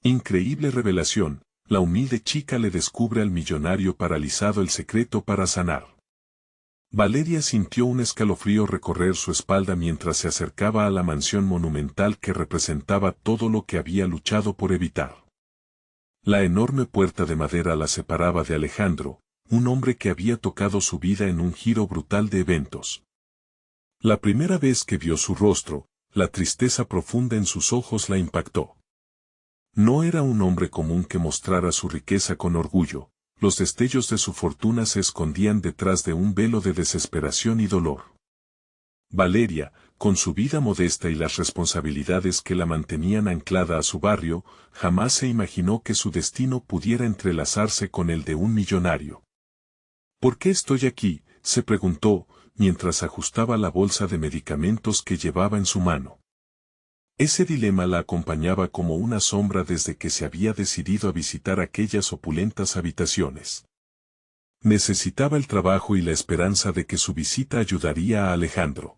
Increíble revelación, la humilde chica le descubre al millonario paralizado el secreto para sanar. Valeria sintió un escalofrío recorrer su espalda mientras se acercaba a la mansión monumental que representaba todo lo que había luchado por evitar. La enorme puerta de madera la separaba de Alejandro, un hombre que había tocado su vida en un giro brutal de eventos. La primera vez que vio su rostro, la tristeza profunda en sus ojos la impactó. No era un hombre común que mostrara su riqueza con orgullo, los destellos de su fortuna se escondían detrás de un velo de desesperación y dolor. Valeria, con su vida modesta y las responsabilidades que la mantenían anclada a su barrio, jamás se imaginó que su destino pudiera entrelazarse con el de un millonario. ¿Por qué estoy aquí?, se preguntó, mientras ajustaba la bolsa de medicamentos que llevaba en su mano. Ese dilema la acompañaba como una sombra desde que se había decidido a visitar aquellas opulentas habitaciones. Necesitaba el trabajo y la esperanza de que su visita ayudaría a Alejandro.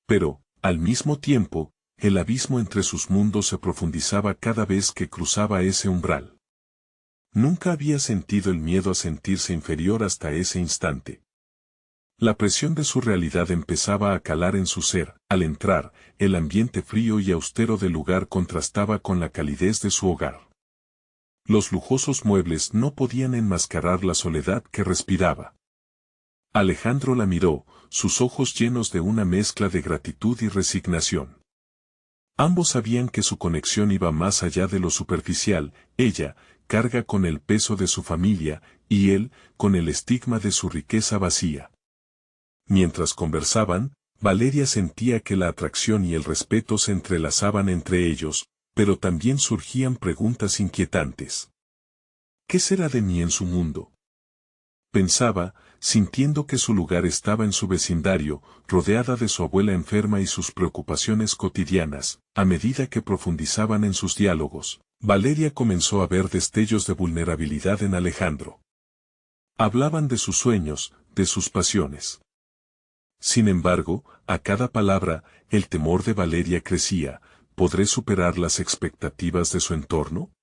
Pero, al mismo tiempo, el abismo entre sus mundos se profundizaba cada vez que cruzaba ese umbral. Nunca había sentido el miedo a sentirse inferior hasta ese instante. La presión de su realidad empezaba a calar en su ser. Al entrar, el ambiente frío y austero del lugar contrastaba con la calidez de su hogar. Los lujosos muebles no podían enmascarar la soledad que respiraba. Alejandro la miró, sus ojos llenos de una mezcla de gratitud y resignación. Ambos sabían que su conexión iba más allá de lo superficial. Ella carga con el peso de su familia, y él con el estigma de su riqueza vacía. Mientras conversaban, Valeria sentía que la atracción y el respeto se entrelazaban entre ellos, pero también surgían preguntas inquietantes. ¿Qué será de mí en su mundo?, pensaba, sintiendo que su lugar estaba en su vecindario, rodeada de su abuela enferma y sus preocupaciones cotidianas. A medida que profundizaban en sus diálogos, Valeria comenzó a ver destellos de vulnerabilidad en Alejandro. Hablaban de sus sueños, de sus pasiones. Sin embargo, a cada palabra, el temor de Valeria crecía. ¿Podré superar las expectativas de su entorno?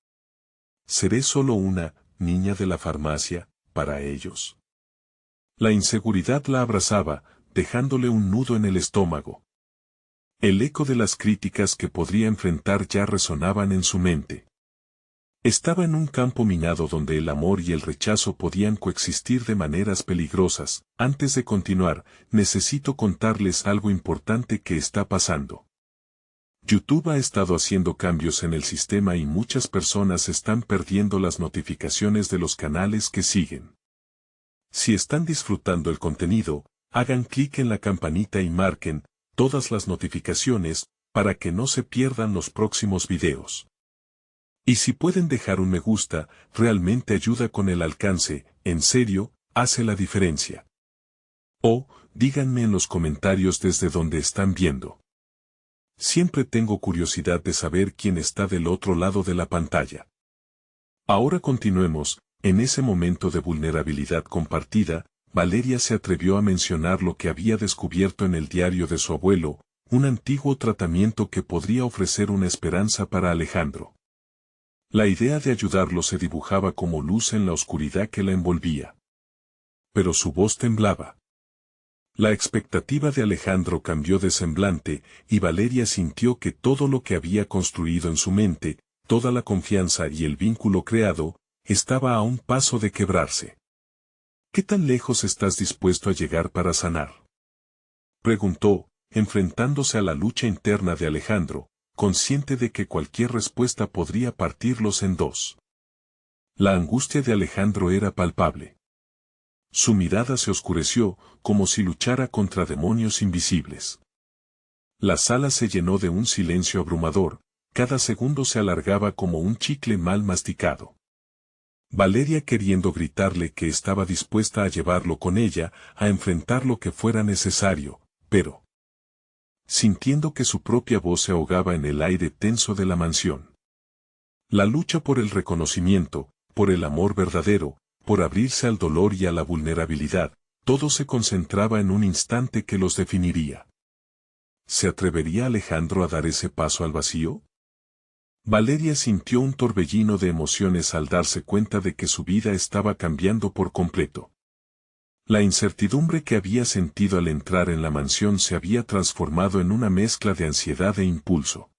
¿Seré solo una niña de la farmacia para ellos? La inseguridad la abrazaba, dejándole un nudo en el estómago. El eco de las críticas que podría enfrentar ya resonaban en su mente. Estaba en un campo minado donde el amor y el rechazo podían coexistir de maneras peligrosas. Antes de continuar, necesito contarles algo importante que está pasando. YouTube ha estado haciendo cambios en el sistema y muchas personas están perdiendo las notificaciones de los canales que siguen. Si están disfrutando el contenido, hagan clic en la campanita y marquen todas las notificaciones para que no se pierdan los próximos videos. Y si pueden dejar un me gusta, realmente ayuda con el alcance, en serio, hace la diferencia. O, díganme en los comentarios desde donde están viendo. Siempre tengo curiosidad de saber quién está del otro lado de la pantalla. Ahora continuemos. En ese momento de vulnerabilidad compartida, Valeria se atrevió a mencionar lo que había descubierto en el diario de su abuelo, un antiguo tratamiento que podría ofrecer una esperanza para Alejandro. La idea de ayudarlo se dibujaba como luz en la oscuridad que la envolvía. Pero su voz temblaba. La expectativa de Alejandro cambió de semblante, y Valeria sintió que todo lo que había construido en su mente, toda la confianza y el vínculo creado, estaba a un paso de quebrarse. ¿Qué tan lejos estás dispuesto a llegar para sanar?, preguntó, enfrentándose a la lucha interna de Alejandro, consciente de que cualquier respuesta podría partirlos en dos. La angustia de Alejandro era palpable. Su mirada se oscureció, como si luchara contra demonios invisibles. La sala se llenó de un silencio abrumador, cada segundo se alargaba como un chicle mal masticado. Valeria queriendo gritarle que estaba dispuesta a llevarlo con ella, a enfrentar lo que fuera necesario, pero sintiendo que su propia voz se ahogaba en el aire tenso de la mansión. La lucha por el reconocimiento, por el amor verdadero, por abrirse al dolor y a la vulnerabilidad, todo se concentraba en un instante que los definiría. ¿Se atrevería Alejandro a dar ese paso al vacío? Valeria sintió un torbellino de emociones al darse cuenta de que su vida estaba cambiando por completo. La incertidumbre que había sentido al entrar en la mansión se había transformado en una mezcla de ansiedad e impulso.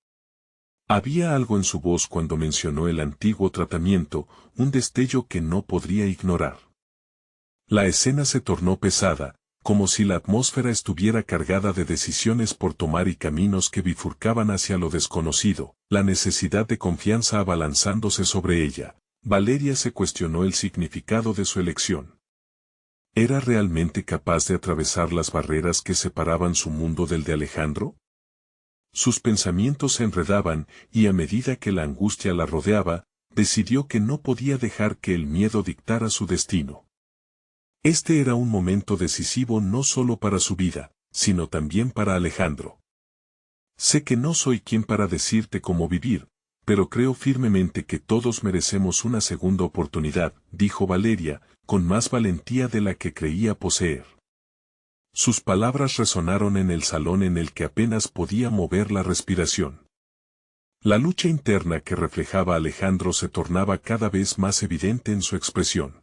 Había algo en su voz cuando mencionó el antiguo tratamiento, un destello que no podría ignorar. La escena se tornó pesada, como si la atmósfera estuviera cargada de decisiones por tomar y caminos que bifurcaban hacia lo desconocido, la necesidad de confianza abalanzándose sobre ella. Valeria se cuestionó el significado de su elección. ¿Era realmente capaz de atravesar las barreras que separaban su mundo del de Alejandro? Sus pensamientos se enredaban, y a medida que la angustia la rodeaba, decidió que no podía dejar que el miedo dictara su destino. Este era un momento decisivo no solo para su vida, sino también para Alejandro. Sé que no soy quien para decirte cómo vivir, pero creo firmemente que todos merecemos una segunda oportunidad, dijo Valeria, con más valentía de la que creía poseer. Sus palabras resonaron en el salón en el que apenas podía mover la respiración. La lucha interna que reflejaba Alejandro se tornaba cada vez más evidente en su expresión.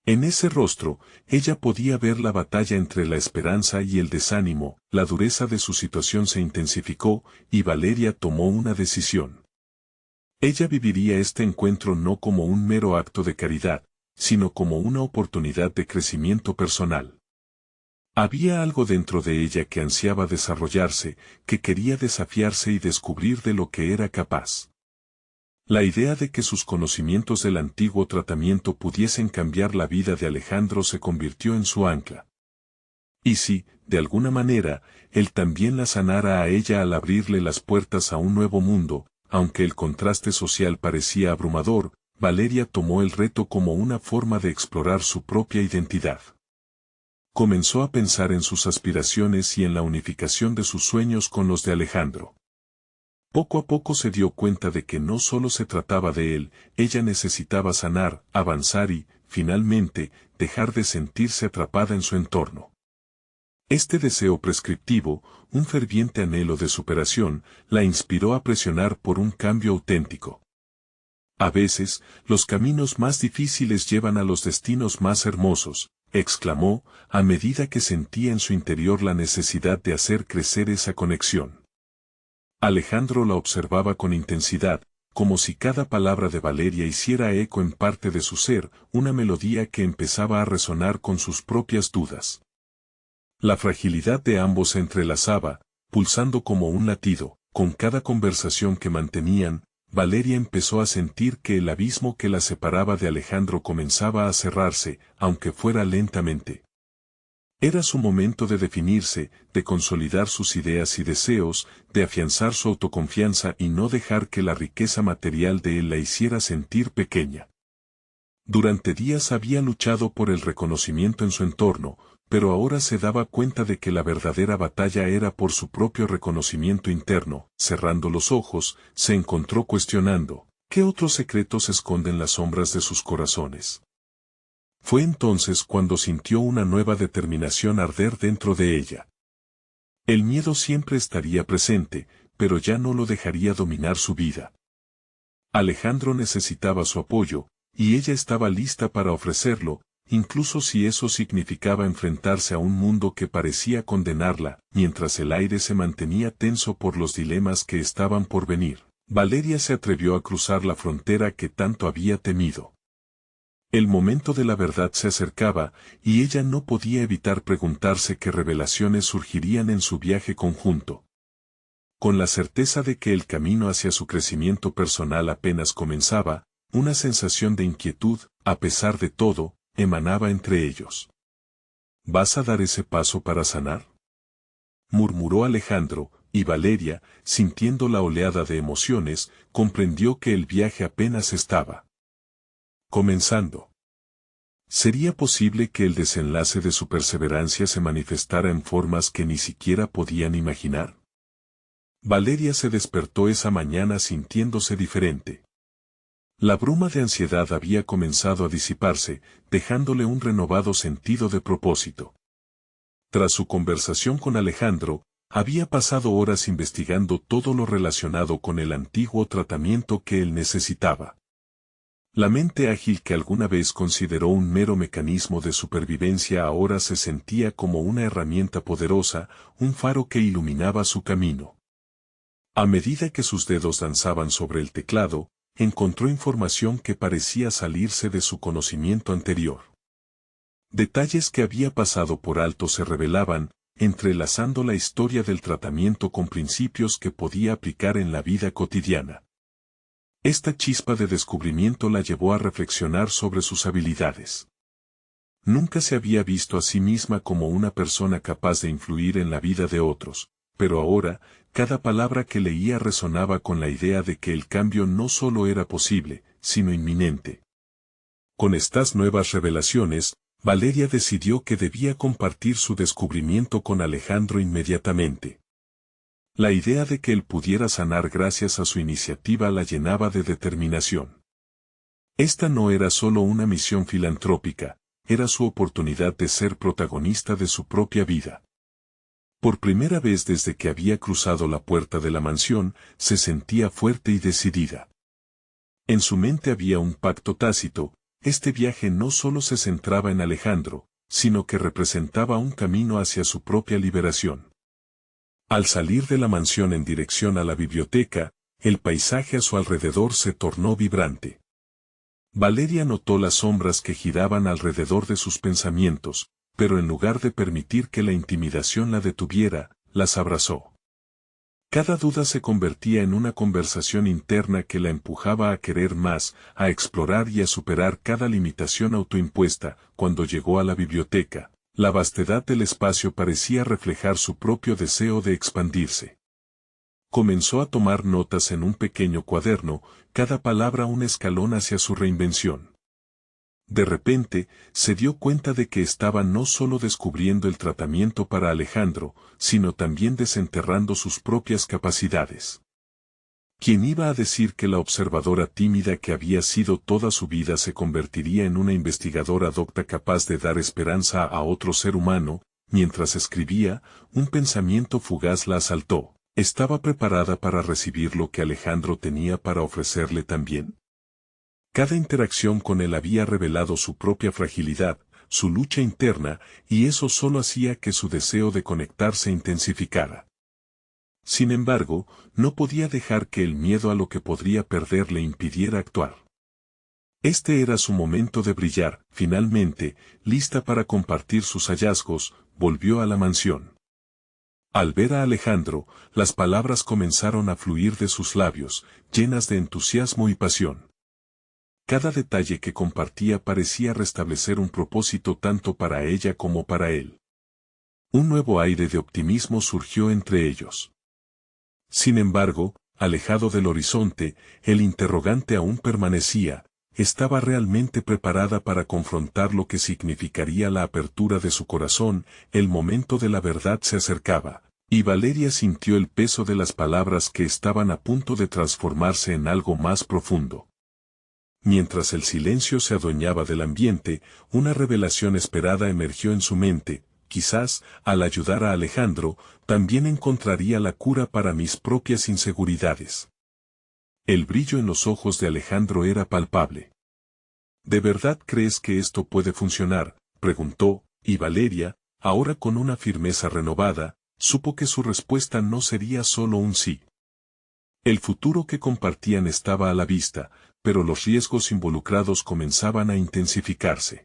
En ese rostro, ella podía ver la batalla entre la esperanza y el desánimo, la dureza de su situación se intensificó, y Valeria tomó una decisión. Ella viviría este encuentro no como un mero acto de caridad, sino como una oportunidad de crecimiento personal. Había algo dentro de ella que ansiaba desarrollarse, que quería desafiarse y descubrir de lo que era capaz. La idea de que sus conocimientos del antiguo tratamiento pudiesen cambiar la vida de Alejandro se convirtió en su ancla. Y si, de alguna manera, él también la sanara a ella al abrirle las puertas a un nuevo mundo, aunque el contraste social parecía abrumador, Valeria tomó el reto como una forma de explorar su propia identidad. Comenzó a pensar en sus aspiraciones y en la unificación de sus sueños con los de Alejandro. Poco a poco se dio cuenta de que no solo se trataba de él, ella necesitaba sanar, avanzar y, finalmente, dejar de sentirse atrapada en su entorno. Este deseo prescriptivo, un ferviente anhelo de superación, la inspiró a presionar por un cambio auténtico. A veces, los caminos más difíciles llevan a los destinos más hermosos, exclamó, a medida que sentía en su interior la necesidad de hacer crecer esa conexión. Alejandro la observaba con intensidad, como si cada palabra de Valeria hiciera eco en parte de su ser, una melodía que empezaba a resonar con sus propias dudas. La fragilidad de ambos se entrelazaba, pulsando como un latido, con cada conversación que mantenían, Valeria empezó a sentir que el abismo que la separaba de Alejandro comenzaba a cerrarse, aunque fuera lentamente. Era su momento de definirse, de consolidar sus ideas y deseos, de afianzar su autoconfianza y no dejar que la riqueza material de él la hiciera sentir pequeña. Durante días había luchado por el reconocimiento en su entorno, pero ahora se daba cuenta de que la verdadera batalla era por su propio reconocimiento interno. Cerrando los ojos, se encontró cuestionando, ¿qué otros secretos esconden las sombras de sus corazones? Fue entonces cuando sintió una nueva determinación arder dentro de ella. El miedo siempre estaría presente, pero ya no lo dejaría dominar su vida. Alejandro necesitaba su apoyo, y ella estaba lista para ofrecerlo, incluso si eso significaba enfrentarse a un mundo que parecía condenarla, mientras el aire se mantenía tenso por los dilemas que estaban por venir. Valeria se atrevió a cruzar la frontera que tanto había temido. El momento de la verdad se acercaba, y ella no podía evitar preguntarse qué revelaciones surgirían en su viaje conjunto. Con la certeza de que el camino hacia su crecimiento personal apenas comenzaba, una sensación de inquietud, a pesar de todo, emanaba entre ellos. ¿Vas a dar ese paso para sanar?, murmuró Alejandro, y Valeria, sintiendo la oleada de emociones, comprendió que el viaje apenas estaba comenzando. ¿Sería posible que el desenlace de su perseverancia se manifestara en formas que ni siquiera podían imaginar? Valeria se despertó esa mañana sintiéndose diferente. La bruma de ansiedad había comenzado a disiparse, dejándole un renovado sentido de propósito. Tras su conversación con Alejandro, Había pasado horas investigando todo lo relacionado con el antiguo tratamiento que él necesitaba. La mente ágil que alguna vez consideró un mero mecanismo de supervivencia ahora se sentía como una herramienta poderosa, un faro que iluminaba su camino. A medida que sus dedos danzaban sobre el teclado, encontró información que parecía salirse de su conocimiento anterior. Detalles que había pasado por alto se revelaban, entrelazando la historia del tratamiento con principios que podía aplicar en la vida cotidiana. Esta chispa de descubrimiento la llevó a reflexionar sobre sus habilidades. Nunca se había visto a sí misma como una persona capaz de influir en la vida de otros, pero ahora, cada palabra que leía resonaba con la idea de que el cambio no solo era posible, sino inminente. Con estas nuevas revelaciones, Valeria decidió que debía compartir su descubrimiento con Alejandro inmediatamente. La idea de que él pudiera sanar gracias a su iniciativa la llenaba de determinación. Esta no era solo una misión filantrópica, era su oportunidad de ser protagonista de su propia vida. Por primera vez desde que había cruzado la puerta de la mansión, se sentía fuerte y decidida. En su mente había un pacto tácito, este viaje no solo se centraba en Alejandro, sino que representaba un camino hacia su propia liberación. Al salir de la mansión en dirección a la biblioteca, el paisaje a su alrededor se tornó vibrante. Valeria notó las sombras que giraban alrededor de sus pensamientos, pero en lugar de permitir que la intimidación la detuviera, las abrazó. Cada duda se convertía en una conversación interna que la empujaba a querer más, a explorar y a superar cada limitación autoimpuesta. Cuando llegó a la biblioteca, la vastedad del espacio parecía reflejar su propio deseo de expandirse. Comenzó a tomar notas en un pequeño cuaderno, cada palabra un escalón hacia su reinvención. De repente, se dio cuenta de que estaba no solo descubriendo el tratamiento para Alejandro, sino también desenterrando sus propias capacidades. ¿Quién iba a decir que la observadora tímida que había sido toda su vida se convertiría en una investigadora docta capaz de dar esperanza a otro ser humano? Mientras escribía, un pensamiento fugaz la asaltó. ¿Estaba preparada para recibir lo que Alejandro tenía para ofrecerle también? Cada interacción con él había revelado su propia fragilidad, su lucha interna, y eso solo hacía que su deseo de conectar se intensificara. Sin embargo, no podía dejar que el miedo a lo que podría perder le impidiera actuar. Este era su momento de brillar. Finalmente, lista para compartir sus hallazgos, volvió a la mansión. Al ver a Alejandro, las palabras comenzaron a fluir de sus labios, llenas de entusiasmo y pasión. Cada detalle que compartía parecía restablecer un propósito tanto para ella como para él. Un nuevo aire de optimismo surgió entre ellos. Sin embargo, alejado del horizonte, el interrogante aún permanecía. ¿Estaba realmente preparada para confrontar lo que significaría la apertura de su corazón? El momento de la verdad se acercaba, y Valeria sintió el peso de las palabras que estaban a punto de transformarse en algo más profundo. Mientras el silencio se adueñaba del ambiente, una revelación esperada emergió en su mente. Quizás, al ayudar a Alejandro, también encontraría la cura para mis propias inseguridades. El brillo en los ojos de Alejandro era palpable. ¿De verdad crees que esto puede funcionar?, preguntó, y Valeria, ahora con una firmeza renovada, supo que su respuesta no sería solo un sí. El futuro que compartían estaba a la vista, pero los riesgos involucrados comenzaban a intensificarse.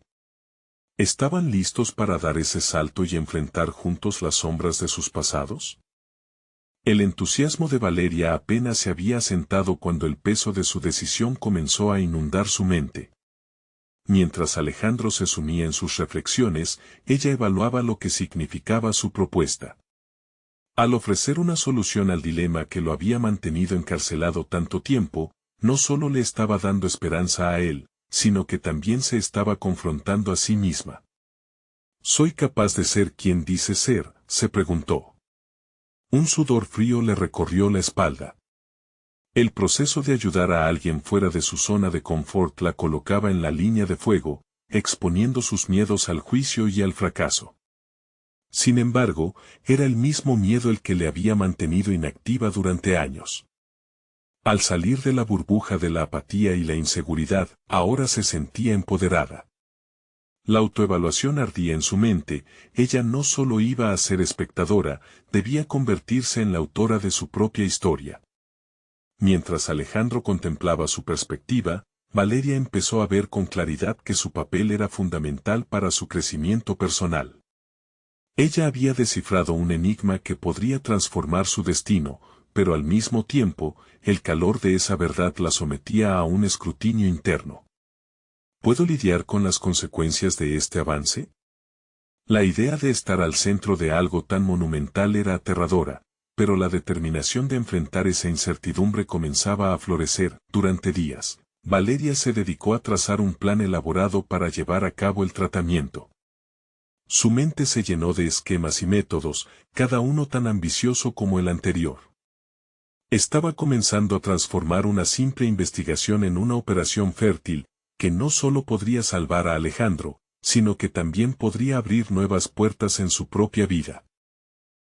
¿Estaban listos para dar ese salto y enfrentar juntos las sombras de sus pasados? El entusiasmo de Valeria apenas se había asentado cuando el peso de su decisión comenzó a inundar su mente. Mientras Alejandro se sumía en sus reflexiones, ella evaluaba lo que significaba su propuesta. Al ofrecer una solución al dilema que lo había mantenido encarcelado tanto tiempo, no solo le estaba dando esperanza a él, sino que también se estaba confrontando a sí misma. ¿Soy capaz de ser quien dice ser?, se preguntó. Un sudor frío le recorrió la espalda. El proceso de ayudar a alguien fuera de su zona de confort la colocaba en la línea de fuego, exponiendo sus miedos al juicio y al fracaso. Sin embargo, era el mismo miedo el que le había mantenido inactiva durante años. Al salir de la burbuja de la apatía y la inseguridad, ahora se sentía empoderada. La autoevaluación ardía en su mente, ella no solo iba a ser espectadora, debía convertirse en la autora de su propia historia. Mientras Alejandro contemplaba su perspectiva, Valeria empezó a ver con claridad que su papel era fundamental para su crecimiento personal. Ella había descifrado un enigma que podría transformar su destino, pero al mismo tiempo, el calor de esa verdad la sometía a un escrutinio interno. ¿Puedo lidiar con las consecuencias de este avance? La idea de estar al centro de algo tan monumental era aterradora, pero la determinación de enfrentar esa incertidumbre comenzaba a florecer. Durante días, Valeria se dedicó a trazar un plan elaborado para llevar a cabo el tratamiento. Su mente se llenó de esquemas y métodos, cada uno tan ambicioso como el anterior. Estaba comenzando a transformar una simple investigación en una operación fértil, que no solo podría salvar a Alejandro, sino que también podría abrir nuevas puertas en su propia vida.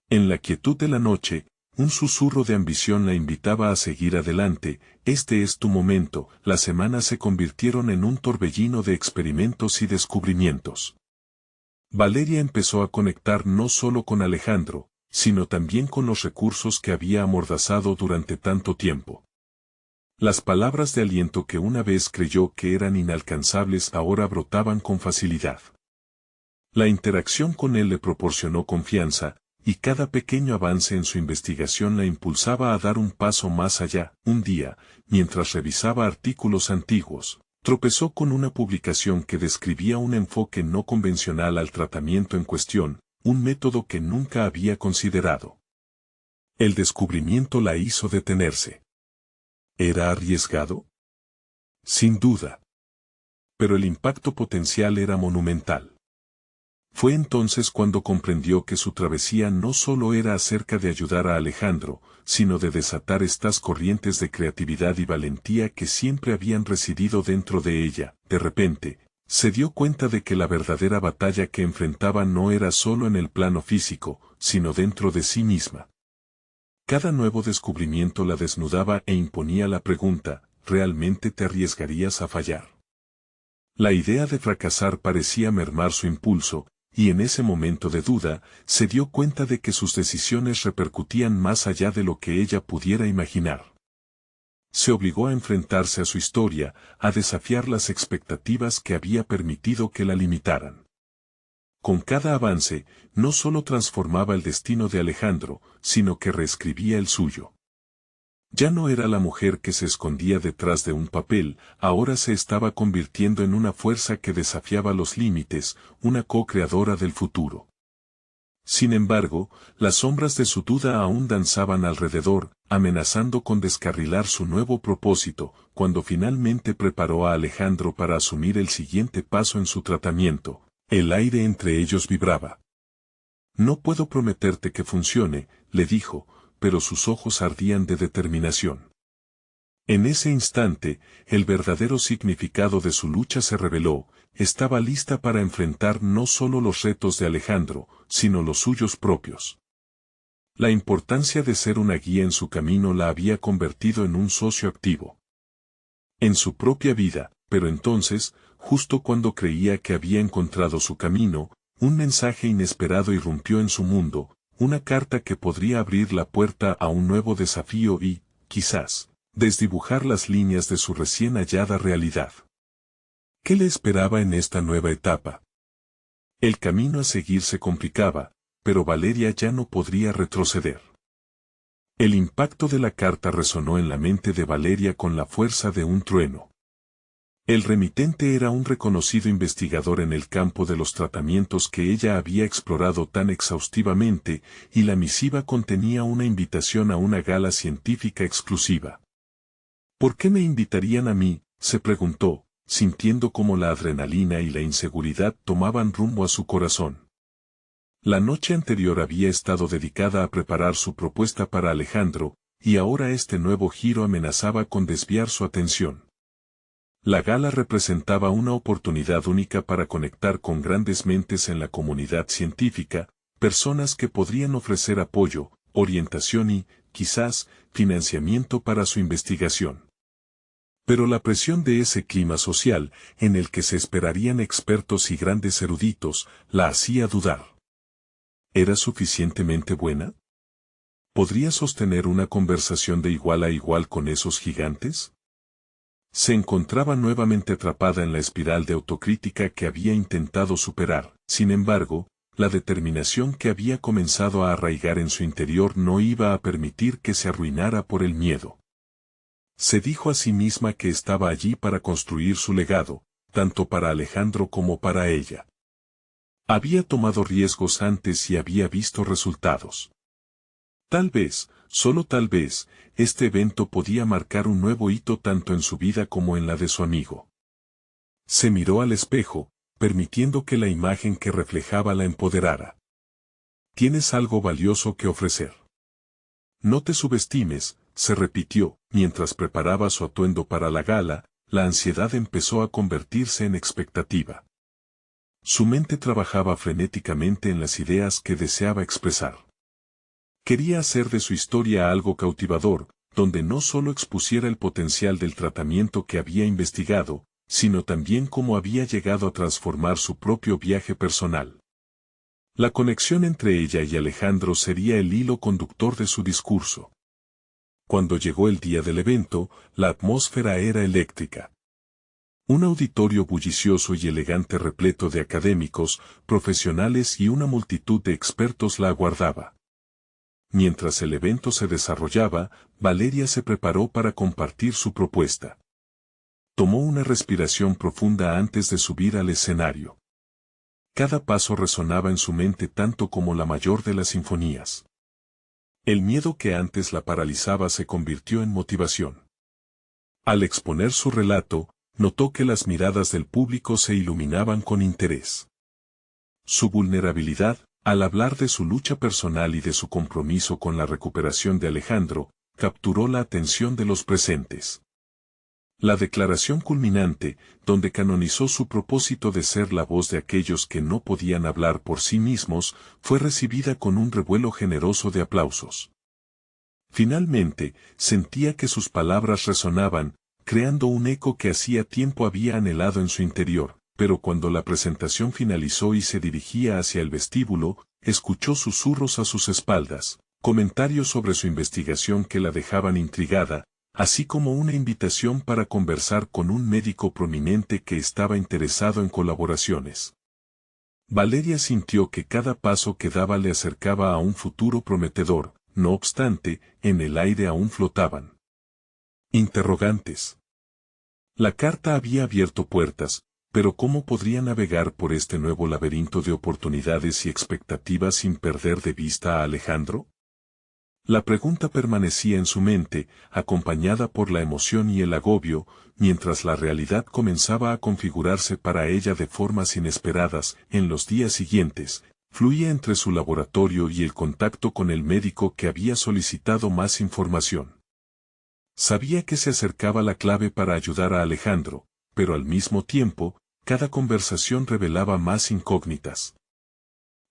En la quietud de la noche, un susurro de ambición la invitaba a seguir adelante. Este es tu momento. Las semanas se convirtieron en un torbellino de experimentos y descubrimientos. Valeria empezó a conectar no solo con Alejandro, sino también con los recursos que había amordazado durante tanto tiempo. Las palabras de aliento que una vez creyó que eran inalcanzables ahora brotaban con facilidad. La interacción con él le proporcionó confianza, y cada pequeño avance en su investigación la impulsaba a dar un paso más allá. Un día, mientras revisaba artículos antiguos, tropezó con una publicación que describía un enfoque no convencional al tratamiento en cuestión, un método que nunca había considerado. El descubrimiento la hizo detenerse. ¿Era arriesgado? Sin duda. Pero el impacto potencial era monumental. Fue entonces cuando comprendió que su travesía no solo era acerca de ayudar a Alejandro, sino de desatar estas corrientes de creatividad y valentía que siempre habían residido dentro de ella. De repente, se dio cuenta de que la verdadera batalla que enfrentaba no era solo en el plano físico, sino dentro de sí misma. Cada nuevo descubrimiento la desnudaba e imponía la pregunta, ¿realmente te arriesgarías a fallar? La idea de fracasar parecía mermar su impulso, y en ese momento de duda, se dio cuenta de que sus decisiones repercutían más allá de lo que ella pudiera imaginar. Se obligó a enfrentarse a su historia, a desafiar las expectativas que había permitido que la limitaran. Con cada avance, no solo transformaba el destino de Alejandro, sino que reescribía el suyo. Ya no era la mujer que se escondía detrás de un papel, ahora se estaba convirtiendo en una fuerza que desafiaba los límites, una co-creadora del futuro. Sin embargo, las sombras de su duda aún danzaban alrededor, amenazando con descarrilar su nuevo propósito. Cuando finalmente preparó a Alejandro para asumir el siguiente paso en su tratamiento, el aire entre ellos vibraba. No puedo prometerte que funcione, le dijo, pero sus ojos ardían de determinación. En ese instante, el verdadero significado de su lucha se reveló. Estaba lista para enfrentar no solo los retos de Alejandro, sino los suyos propios. La importancia de ser una guía en su camino la había convertido en un socio activo en su propia vida, pero entonces, justo cuando creía que había encontrado su camino, un mensaje inesperado irrumpió en su mundo, una carta que podría abrir la puerta a un nuevo desafío y, quizás, desdibujar las líneas de su recién hallada realidad. ¿Qué le esperaba en esta nueva etapa? El camino a seguir se complicaba, pero Valeria ya no podría retroceder. El impacto de la carta resonó en la mente de Valeria con la fuerza de un trueno. El remitente era un reconocido investigador en el campo de los tratamientos que ella había explorado tan exhaustivamente, y la misiva contenía una invitación a una gala científica exclusiva. ¿Por qué me invitarían a mí?, se preguntó, sintiendo cómo la adrenalina y la inseguridad tomaban rumbo a su corazón. La noche anterior había estado dedicada a preparar su propuesta para Alejandro, y ahora este nuevo giro amenazaba con desviar su atención. La gala representaba una oportunidad única para conectar con grandes mentes en la comunidad científica, personas que podrían ofrecer apoyo, orientación y, quizás, financiamiento para su investigación. Pero la presión de ese clima social, en el que se esperarían expertos y grandes eruditos, la hacía dudar. ¿Era suficientemente buena? ¿Podría sostener una conversación de igual a igual con esos gigantes? Se encontraba nuevamente atrapada en la espiral de autocrítica que había intentado superar. Sin embargo, la determinación que había comenzado a arraigar en su interior no iba a permitir que se arruinara por el miedo. Se dijo a sí misma que estaba allí para construir su legado, tanto para Alejandro como para ella. Había tomado riesgos antes y había visto resultados. Tal vez, solo tal vez, este evento podía marcar un nuevo hito tanto en su vida como en la de su amigo. Se miró al espejo, permitiendo que la imagen que reflejaba la empoderara. Tienes algo valioso que ofrecer. No te subestimes, se repitió, mientras preparaba su atuendo para la gala, la ansiedad empezó a convertirse en expectativa. Su mente trabajaba frenéticamente en las ideas que deseaba expresar. Quería hacer de su historia algo cautivador, donde no solo expusiera el potencial del tratamiento que había investigado, sino también cómo había llegado a transformar su propio viaje personal. La conexión entre ella y Alejandro sería el hilo conductor de su discurso. Cuando llegó el día del evento, la atmósfera era eléctrica. Un auditorio bullicioso y elegante repleto de académicos, profesionales y una multitud de expertos la aguardaba. Mientras el evento se desarrollaba, Valeria se preparó para compartir su propuesta. Tomó una respiración profunda antes de subir al escenario. Cada paso resonaba en su mente tanto como la mayor de las sinfonías. El miedo que antes la paralizaba se convirtió en motivación. Al exponer su relato, notó que las miradas del público se iluminaban con interés. Su vulnerabilidad, al hablar de su lucha personal y de su compromiso con la recuperación de Alejandro, capturó la atención de los presentes. La declaración culminante, donde canonizó su propósito de ser la voz de aquellos que no podían hablar por sí mismos, fue recibida con un revuelo generoso de aplausos. Finalmente, sentía que sus palabras resonaban, creando un eco que hacía tiempo había anhelado en su interior, pero cuando la presentación finalizó y se dirigía hacia el vestíbulo, escuchó susurros a sus espaldas, comentarios sobre su investigación que la dejaban intrigada, así como una invitación para conversar con un médico prominente que estaba interesado en colaboraciones. Valeria sintió que cada paso que daba le acercaba a un futuro prometedor, no obstante, en el aire aún flotaban interrogantes. La carta había abierto puertas, pero ¿cómo podría navegar por este nuevo laberinto de oportunidades y expectativas sin perder de vista a Alejandro? La pregunta permanecía en su mente, acompañada por la emoción y el agobio, mientras la realidad comenzaba a configurarse para ella de formas inesperadas. En los días siguientes, fluía entre su laboratorio y el contacto con el médico que había solicitado más información. Sabía que se acercaba la clave para ayudar a Alejandro, pero al mismo tiempo, cada conversación revelaba más incógnitas.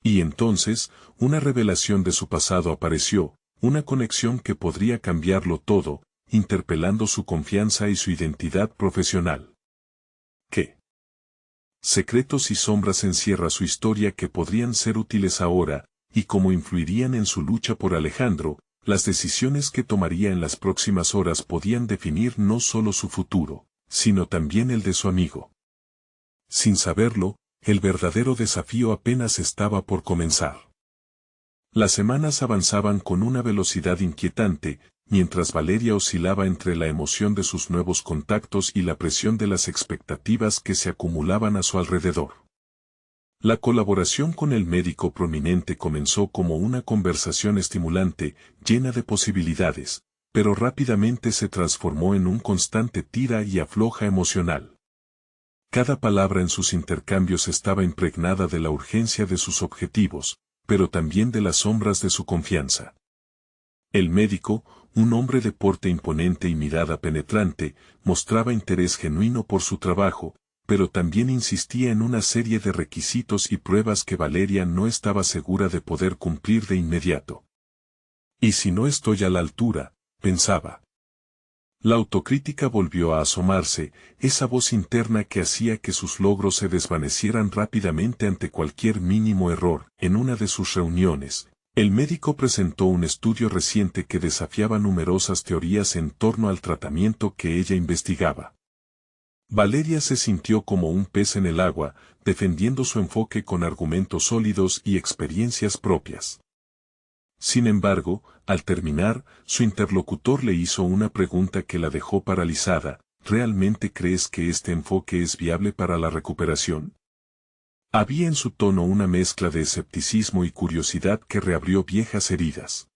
Y entonces, una revelación de su pasado apareció, una conexión que podría cambiarlo todo, interpelando su confianza y su identidad profesional. ¿Qué secretos y sombras encierra su historia que podrían ser útiles ahora, y cómo influirían en su lucha por Alejandro? Las decisiones que tomaría en las próximas horas podían definir no solo su futuro, sino también el de su amigo. Sin saberlo, el verdadero desafío apenas estaba por comenzar. Las semanas avanzaban con una velocidad inquietante, mientras Valeria oscilaba entre la emoción de sus nuevos contactos y la presión de las expectativas que se acumulaban a su alrededor. La colaboración con el médico prominente comenzó como una conversación estimulante, llena de posibilidades, pero rápidamente se transformó en un constante tira y afloja emocional. Cada palabra en sus intercambios estaba impregnada de la urgencia de sus objetivos, pero también de las sombras de su confianza. El médico, un hombre de porte imponente y mirada penetrante, mostraba interés genuino por su trabajo, pero también insistía en una serie de requisitos y pruebas que Valeria no estaba segura de poder cumplir de inmediato. ¿Y si no estoy a la altura?, pensaba. La autocrítica volvió a asomarse, esa voz interna que hacía que sus logros se desvanecieran rápidamente ante cualquier mínimo error. En una de sus reuniones, el médico presentó un estudio reciente que desafiaba numerosas teorías en torno al tratamiento que ella investigaba. Valeria se sintió como un pez en el agua, defendiendo su enfoque con argumentos sólidos y experiencias propias. Sin embargo, al terminar, su interlocutor le hizo una pregunta que la dejó paralizada. ¿Realmente crees que este enfoque es viable para la recuperación? Había en su tono una mezcla de escepticismo y curiosidad que reabrió viejas heridas.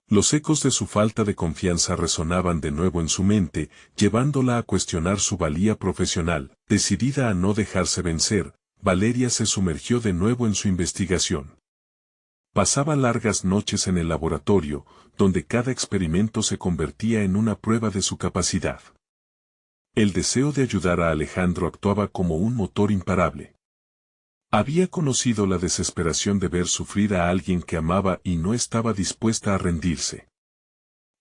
Los ecos de su falta de confianza resonaban de nuevo en su mente, llevándola a cuestionar su valía profesional. Decidida a no dejarse vencer, Valeria se sumergió de nuevo en su investigación. Pasaba largas noches en el laboratorio, donde cada experimento se convertía en una prueba de su capacidad. El deseo de ayudar a Alejandro actuaba como un motor imparable. Había conocido la desesperación de ver sufrir a alguien que amaba y no estaba dispuesta a rendirse.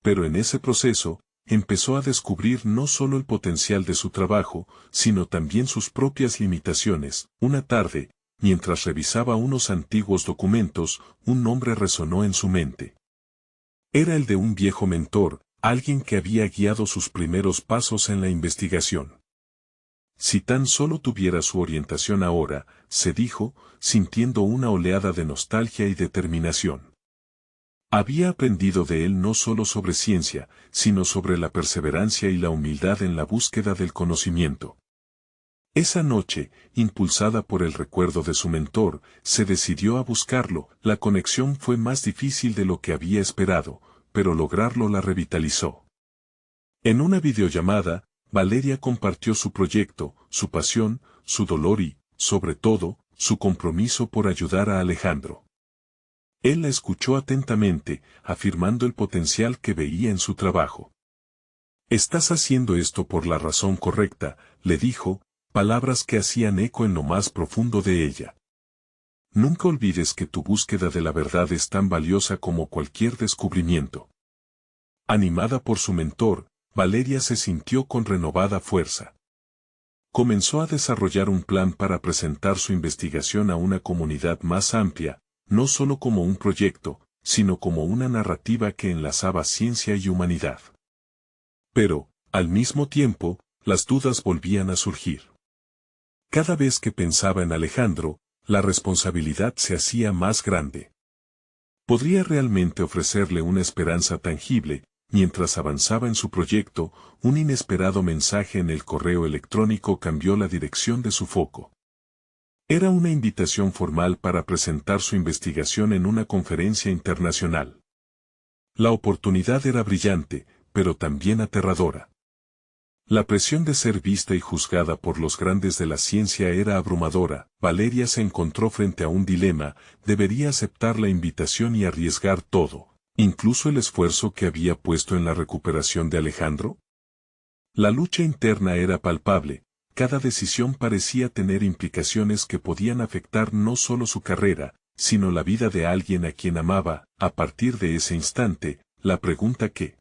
Pero en ese proceso, empezó a descubrir no solo el potencial de su trabajo, sino también sus propias limitaciones. Una tarde, mientras revisaba unos antiguos documentos, un nombre resonó en su mente. Era el de un viejo mentor, alguien que había guiado sus primeros pasos en la investigación. Si tan solo tuviera su orientación ahora, se dijo, sintiendo una oleada de nostalgia y determinación. Había aprendido de él no solo sobre ciencia, sino sobre la perseverancia y la humildad en la búsqueda del conocimiento. Esa noche, impulsada por el recuerdo de su mentor, se decidió a buscarlo. La conexión fue más difícil de lo que había esperado, pero lograrlo la revitalizó. En una videollamada, Valeria compartió su proyecto, su pasión, su dolor y, sobre todo, su compromiso por ayudar a Alejandro. Él la escuchó atentamente, afirmando el potencial que veía en su trabajo. «Estás haciendo esto por la razón correcta», le dijo, palabras que hacían eco en lo más profundo de ella. «Nunca olvides que tu búsqueda de la verdad es tan valiosa como cualquier descubrimiento». Animada por su mentor, Valeria se sintió con renovada fuerza. Comenzó a desarrollar un plan para presentar su investigación a una comunidad más amplia, no solo como un proyecto, sino como una narrativa que enlazaba ciencia y humanidad. Pero, al mismo tiempo, las dudas volvían a surgir. Cada vez que pensaba en Alejandro, la responsabilidad se hacía más grande. ¿Podría realmente ofrecerle una esperanza tangible? Mientras avanzaba en su proyecto, un inesperado mensaje en el correo electrónico cambió la dirección de su foco. Era una invitación formal para presentar su investigación en una conferencia internacional. La oportunidad era brillante, pero también aterradora. La presión de ser vista y juzgada por los grandes de la ciencia era abrumadora. Valeria se encontró frente a un dilema: ¿debería aceptar la invitación y arriesgar todo, incluso el esfuerzo que había puesto en la recuperación de Alejandro? La lucha interna era palpable, cada decisión parecía tener implicaciones que podían afectar no solo su carrera, sino la vida de alguien a quien amaba. A partir de ese instante, la pregunta que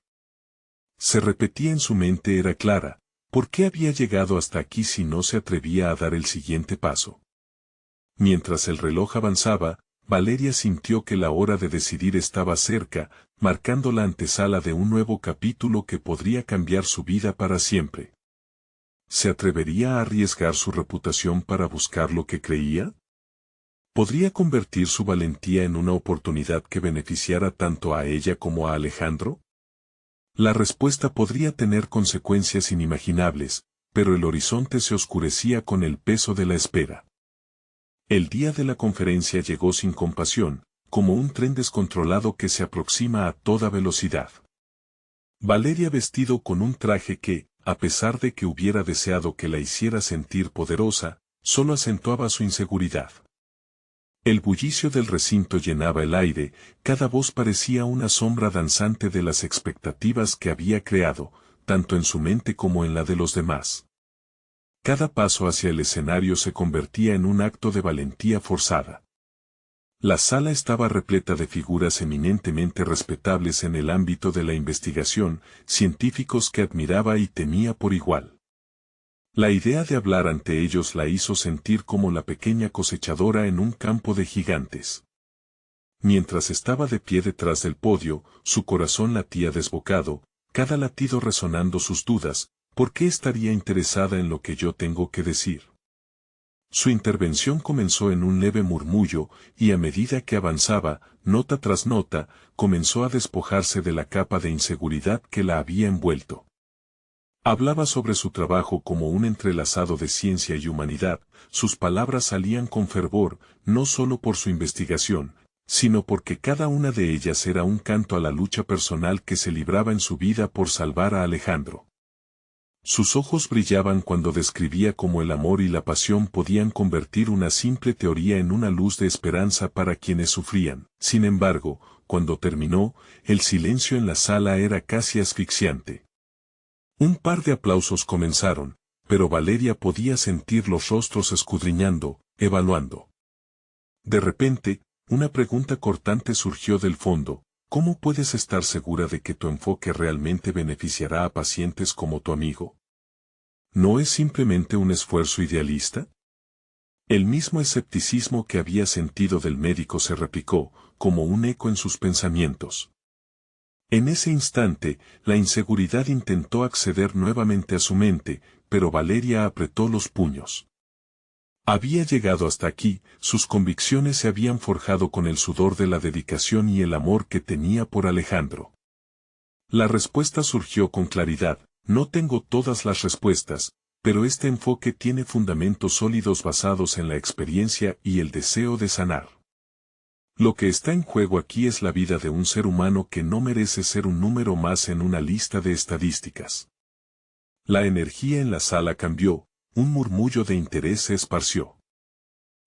se repetía en su mente era clara: ¿por qué había llegado hasta aquí si no se atrevía a dar el siguiente paso? Mientras el reloj avanzaba, Valeria sintió que la hora de decidir estaba cerca, marcando la antesala de un nuevo capítulo que podría cambiar su vida para siempre. ¿Se atrevería a arriesgar su reputación para buscar lo que creía? ¿Podría convertir su valentía en una oportunidad que beneficiara tanto a ella como a Alejandro? La respuesta podría tener consecuencias inimaginables, pero el horizonte se oscurecía con el peso de la espera. El día de la conferencia llegó sin compasión, como un tren descontrolado que se aproxima a toda velocidad. Valeria, vestido con un traje que, a pesar de que hubiera deseado que la hiciera sentir poderosa, solo acentuaba su inseguridad. El bullicio del recinto llenaba el aire, cada voz parecía una sombra danzante de las expectativas que había creado, tanto en su mente como en la de los demás. Cada paso hacia el escenario se convertía en un acto de valentía forzada. La sala estaba repleta de figuras eminentemente respetables en el ámbito de la investigación, científicos que admiraba y temía por igual. La idea de hablar ante ellos la hizo sentir como la pequeña cosechadora en un campo de gigantes. Mientras estaba de pie detrás del podio, su corazón latía desbocado, cada latido resonando sus dudas: ¿por qué estaría interesada en lo que yo tengo que decir? Su intervención comenzó en un leve murmullo, y a medida que avanzaba, nota tras nota, comenzó a despojarse de la capa de inseguridad que la había envuelto. Hablaba sobre su trabajo como un entrelazado de ciencia y humanidad, sus palabras salían con fervor, no solo por su investigación, sino porque cada una de ellas era un canto a la lucha personal que se libraba en su vida por salvar a Alejandro. Sus ojos brillaban cuando describía cómo el amor y la pasión podían convertir una simple teoría en una luz de esperanza para quienes sufrían. Sin embargo, cuando terminó, el silencio en la sala era casi asfixiante. Un par de aplausos comenzaron, pero Valeria podía sentir los rostros escudriñando, evaluando. De repente, una pregunta cortante surgió del fondo: ¿cómo puedes estar segura de que tu enfoque realmente beneficiará a pacientes como tu amigo? ¿No es simplemente un esfuerzo idealista? El mismo escepticismo que había sentido del médico se replicó, como un eco en sus pensamientos. En ese instante, la inseguridad intentó acceder nuevamente a su mente, pero Valeria apretó los puños. Había llegado hasta aquí, sus convicciones se habían forjado con el sudor de la dedicación y el amor que tenía por Alejandro. La respuesta surgió con claridad: no tengo todas las respuestas, pero este enfoque tiene fundamentos sólidos basados en la experiencia y el deseo de sanar. Lo que está en juego aquí es la vida de un ser humano que no merece ser un número más en una lista de estadísticas. La energía en la sala cambió, un murmullo de interés se esparció.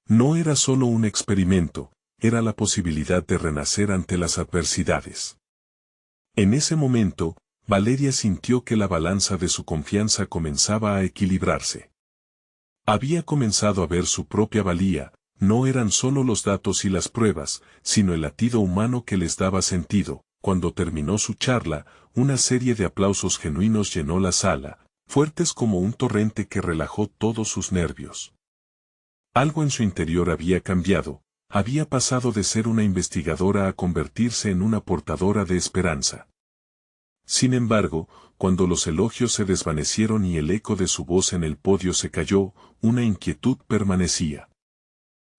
No era solo un experimento, era la posibilidad de renacer ante las adversidades. En ese momento, Valeria sintió que la balanza de su confianza comenzaba a equilibrarse. Había comenzado a ver su propia valía: no eran solo los datos y las pruebas, sino el latido humano que les daba sentido. Cuando terminó su charla, una serie de aplausos genuinos llenó la sala, fuertes como un torrente que relajó todos sus nervios. Algo en su interior había cambiado, había pasado de ser una investigadora a convertirse en una portadora de esperanza. Sin embargo, cuando los elogios se desvanecieron y el eco de su voz en el podio se cayó, una inquietud permanecía.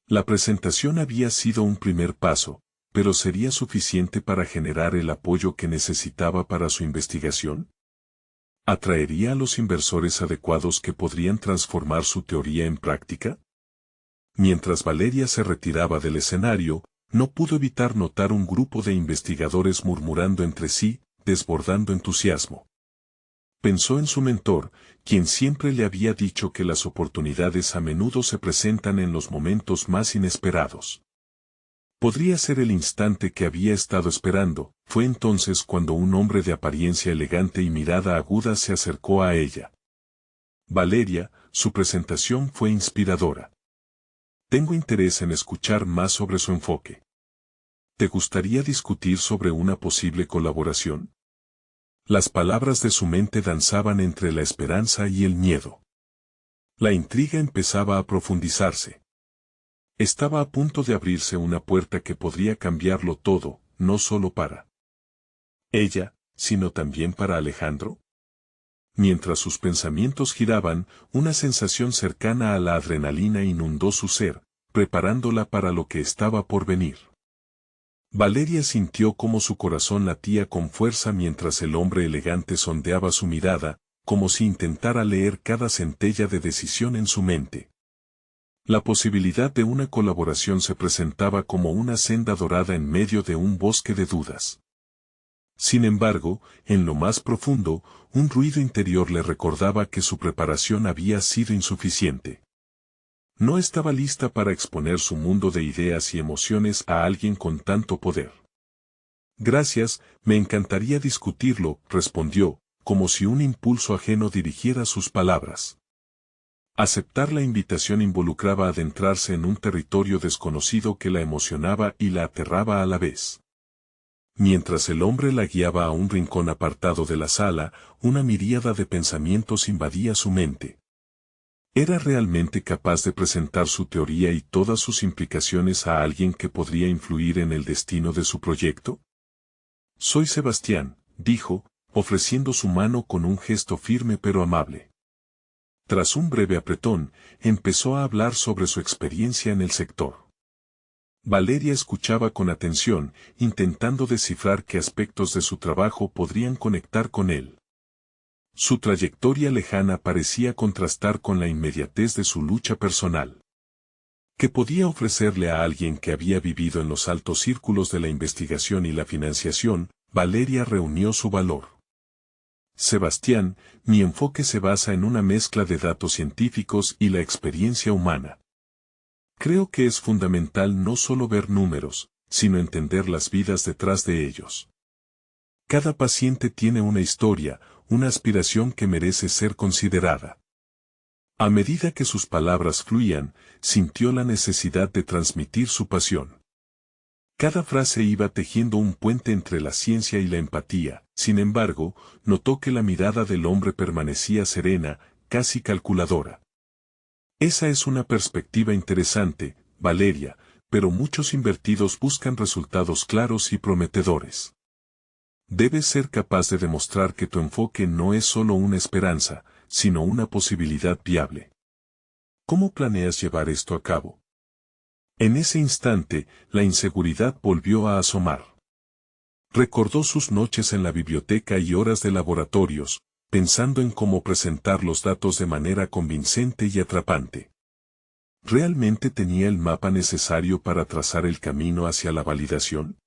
La presentación había sido un primer paso, pero ¿sería suficiente para generar el apoyo que necesitaba para su investigación? ¿Atraería a los inversores adecuados que podrían transformar su teoría en práctica? Mientras Valeria se retiraba del escenario, no pudo evitar notar un grupo de investigadores murmurando entre sí, desbordando entusiasmo. Pensó en su mentor, quien siempre le había dicho que las oportunidades a menudo se presentan en los momentos más inesperados. Podría ser el instante que había estado esperando. Fue entonces cuando un hombre de apariencia elegante y mirada aguda se acercó a ella. Valeria, su presentación fue inspiradora. Tengo interés en escuchar más sobre su enfoque. ¿Te gustaría discutir sobre una posible colaboración? Las palabras de su mente danzaban entre la esperanza y el miedo. La intriga empezaba a profundizarse. Estaba a punto de abrirse una puerta que podría cambiarlo todo, no solo para ella, sino también para Alejandro. Mientras sus pensamientos giraban, una sensación cercana a la adrenalina inundó su ser, preparándola para lo que estaba por venir. Valeria sintió cómo su corazón latía con fuerza mientras el hombre elegante sondeaba su mirada, como si intentara leer cada centella de decisión en su mente. La posibilidad de una colaboración se presentaba como una senda dorada en medio de un bosque de dudas. Sin embargo, en lo más profundo, un ruido interior le recordaba que su preparación había sido insuficiente. No estaba lista para exponer su mundo de ideas y emociones a alguien con tanto poder. Gracias, me encantaría discutirlo, respondió, como si un impulso ajeno dirigiera sus palabras. Aceptar la invitación involucraba adentrarse en un territorio desconocido que la emocionaba y la aterraba a la vez. Mientras el hombre la guiaba a un rincón apartado de la sala, una miríada de pensamientos invadía su mente. ¿Era realmente capaz de presentar su teoría y todas sus implicaciones a alguien que podría influir en el destino de su proyecto? Soy Sebastián, dijo, ofreciendo su mano con un gesto firme pero amable. Tras un breve apretón, empezó a hablar sobre su experiencia en el sector. Valeria escuchaba con atención, intentando descifrar qué aspectos de su trabajo podrían conectar con él. Su trayectoria lejana parecía contrastar con la inmediatez de su lucha personal. ¿Qué podía ofrecerle a alguien que había vivido en los altos círculos de la investigación y la financiación? Valeria reunió su valor. Sebastián, mi enfoque se basa en una mezcla de datos científicos y la experiencia humana. Creo que es fundamental no solo ver números, sino entender las vidas detrás de ellos. Cada paciente tiene una historia, una aspiración que merece ser considerada. A medida que sus palabras fluían, sintió la necesidad de transmitir su pasión. Cada frase iba tejiendo un puente entre la ciencia y la empatía. Sin embargo, notó que la mirada del hombre permanecía serena, casi calculadora. Esa es una perspectiva interesante, Valeria, pero muchos invertidos buscan resultados claros y prometedores. Debes ser capaz de demostrar que tu enfoque no es solo una esperanza, sino una posibilidad viable. ¿Cómo planeas llevar esto a cabo? En ese instante, la inseguridad volvió a asomar. Recordó sus noches en la biblioteca y horas de laboratorios, pensando en cómo presentar los datos de manera convincente y atrapante. ¿Realmente tenía el mapa necesario para trazar el camino hacia la validación?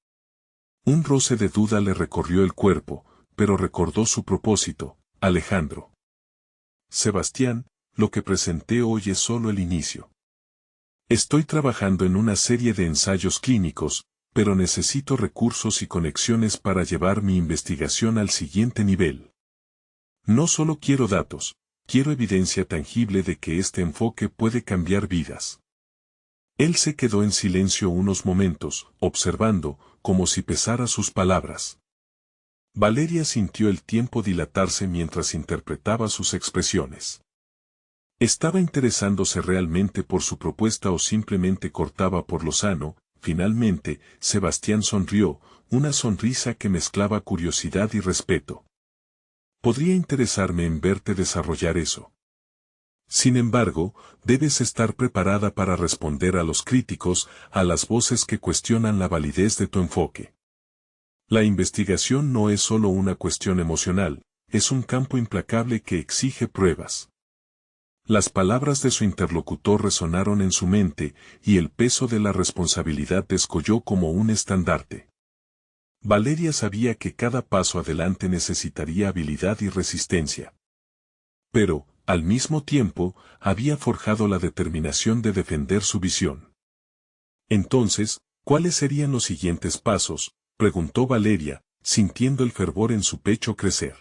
Un roce de duda le recorrió el cuerpo, pero recordó su propósito, Alejandro. Sebastián, lo que presenté hoy es solo el inicio. Estoy trabajando en una serie de ensayos clínicos, pero necesito recursos y conexiones para llevar mi investigación al siguiente nivel. No solo quiero datos, quiero evidencia tangible de que este enfoque puede cambiar vidas. Él se quedó en silencio unos momentos, observando, como si pesara sus palabras. Valeria sintió el tiempo dilatarse mientras interpretaba sus expresiones. ¿Estaba interesándose realmente por su propuesta o simplemente cortaba por lo sano? Finalmente, Sebastián sonrió, una sonrisa que mezclaba curiosidad y respeto. Podría interesarme en verte desarrollar eso. Sin embargo, debes estar preparada para responder a los críticos, a las voces que cuestionan la validez de tu enfoque. La investigación no es solo una cuestión emocional, es un campo implacable que exige pruebas. Las palabras de su interlocutor resonaron en su mente, y el peso de la responsabilidad descolló como un estandarte. Valeria sabía que cada paso adelante necesitaría habilidad y resistencia. Pero, al mismo tiempo, había forjado la determinación de defender su visión. Entonces, ¿cuáles serían los siguientes pasos?, preguntó Valeria, sintiendo el fervor en su pecho crecer.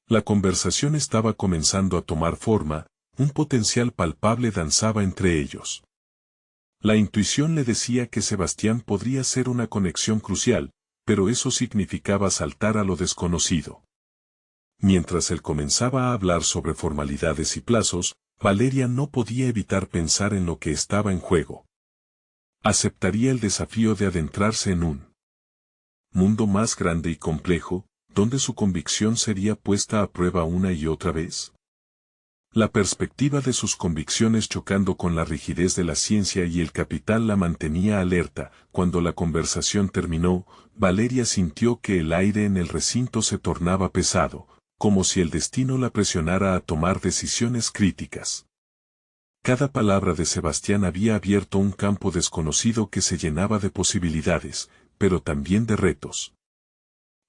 La conversación estaba comenzando a tomar forma, un potencial palpable danzaba entre ellos. La intuición le decía que Sebastián podría ser una conexión crucial, pero eso significaba saltar a lo desconocido. Mientras él comenzaba a hablar sobre formalidades y plazos, Valeria no podía evitar pensar en lo que estaba en juego. ¿Aceptaría el desafío de adentrarse en un mundo más grande y complejo, donde su convicción sería puesta a prueba una y otra vez? La perspectiva de sus convicciones chocando con la rigidez de la ciencia y el capital la mantenía alerta. Cuando la conversación terminó, Valeria sintió que el aire en el recinto se tornaba pesado, como si el destino la presionara a tomar decisiones críticas. Cada palabra de Sebastián había abierto un campo desconocido que se llenaba de posibilidades, pero también de retos.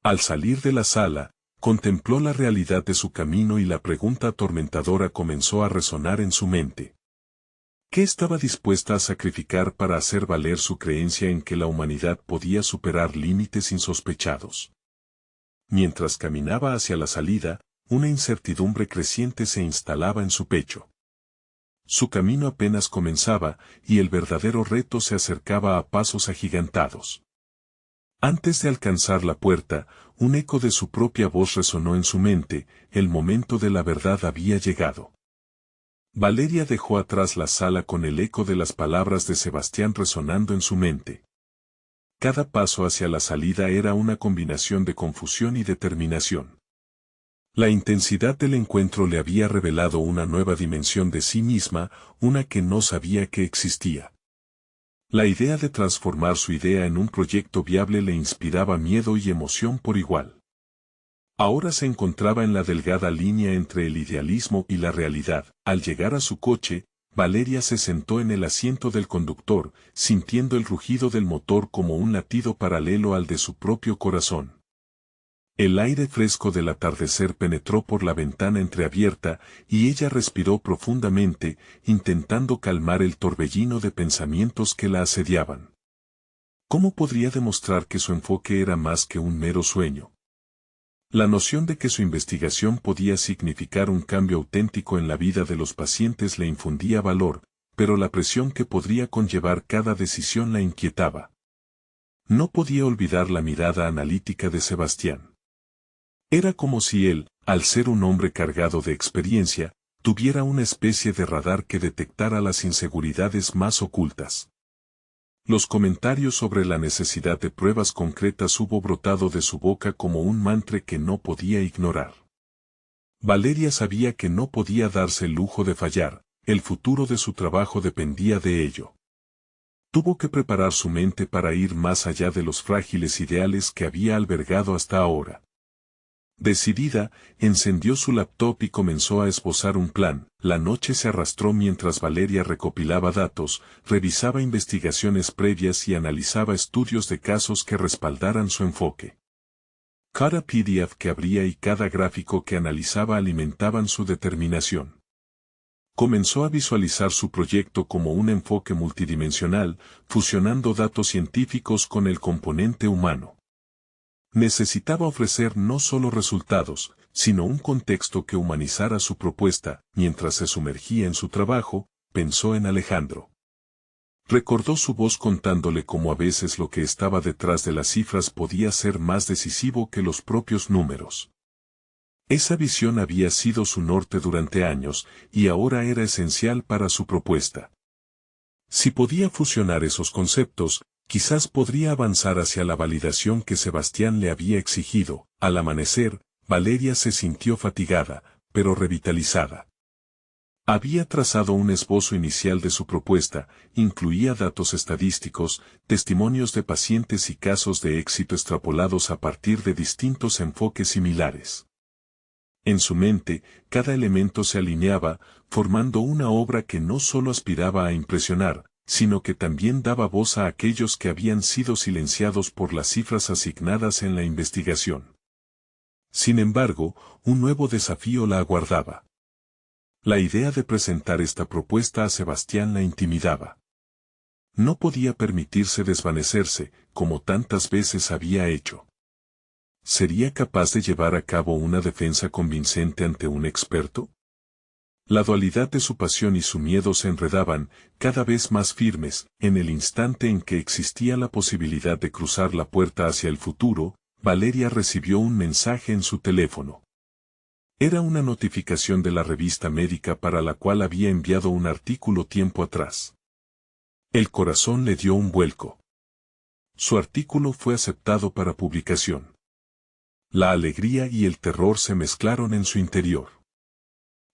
Al salir de la sala, contempló la realidad de su camino y la pregunta atormentadora comenzó a resonar en su mente. ¿Qué estaba dispuesta a sacrificar para hacer valer su creencia en que la humanidad podía superar límites insospechados? Mientras caminaba hacia la salida, una incertidumbre creciente se instalaba en su pecho. Su camino apenas comenzaba, y el verdadero reto se acercaba a pasos agigantados. Antes de alcanzar la puerta, un eco de su propia voz resonó en su mente: el momento de la verdad había llegado. Valeria dejó atrás la sala con el eco de las palabras de Sebastián resonando en su mente. Cada paso hacia la salida era una combinación de confusión y determinación. La intensidad del encuentro le había revelado una nueva dimensión de sí misma, una que no sabía que existía. La idea de transformar su idea en un proyecto viable le inspiraba miedo y emoción por igual. Ahora se encontraba en la delgada línea entre el idealismo y la realidad. Al llegar a su coche, Valeria se sentó en el asiento del conductor, sintiendo el rugido del motor como un latido paralelo al de su propio corazón. El aire fresco del atardecer penetró por la ventana entreabierta, y ella respiró profundamente, intentando calmar el torbellino de pensamientos que la asediaban. ¿Cómo podría demostrar que su enfoque era más que un mero sueño? La noción de que su investigación podía significar un cambio auténtico en la vida de los pacientes le infundía valor, pero la presión que podría conllevar cada decisión la inquietaba. No podía olvidar la mirada analítica de Sebastián. Era como si él, al ser un hombre cargado de experiencia, tuviera una especie de radar que detectara las inseguridades más ocultas. Los comentarios sobre la necesidad de pruebas concretas hubo brotado de su boca como un mantra que no podía ignorar. Valeria sabía que no podía darse el lujo de fallar, el futuro de su trabajo dependía de ello. Tuvo que preparar su mente para ir más allá de los frágiles ideales que había albergado hasta ahora. Decidida, encendió su laptop y comenzó a esbozar un plan. La noche se arrastró mientras Valeria recopilaba datos, revisaba investigaciones previas y analizaba estudios de casos que respaldaran su enfoque. Cada PDF que abría y cada gráfico que analizaba alimentaban su determinación. Comenzó a visualizar su proyecto como un enfoque multidimensional, fusionando datos científicos con el componente humano. Necesitaba ofrecer no solo resultados, sino un contexto que humanizara su propuesta. Mientras se sumergía en su trabajo, pensó en Alejandro. Recordó su voz contándole cómo a veces lo que estaba detrás de las cifras podía ser más decisivo que los propios números. Esa visión había sido su norte durante años, y ahora era esencial para su propuesta. Si podía fusionar esos conceptos, quizás podría avanzar hacia la validación que Sebastián le había exigido. Al amanecer, Valeria se sintió fatigada, pero revitalizada. Había trazado un esbozo inicial de su propuesta, incluía datos estadísticos, testimonios de pacientes y casos de éxito extrapolados a partir de distintos enfoques similares. En su mente, cada elemento se alineaba, formando una obra que no solo aspiraba a impresionar, sino que también daba voz a aquellos que habían sido silenciados por las cifras asignadas en la investigación. Sin embargo, un nuevo desafío la aguardaba. La idea de presentar esta propuesta a Sebastián la intimidaba. No podía permitirse desvanecerse, como tantas veces había hecho. ¿Sería capaz de llevar a cabo una defensa convincente ante un experto? La dualidad de su pasión y su miedo se enredaban, cada vez más firmes. En el instante en que existía la posibilidad de cruzar la puerta hacia el futuro, Valeria recibió un mensaje en su teléfono. Era una notificación de la revista médica para la cual había enviado un artículo tiempo atrás. El corazón le dio un vuelco. Su artículo fue aceptado para publicación. La alegría y el terror se mezclaron en su interior.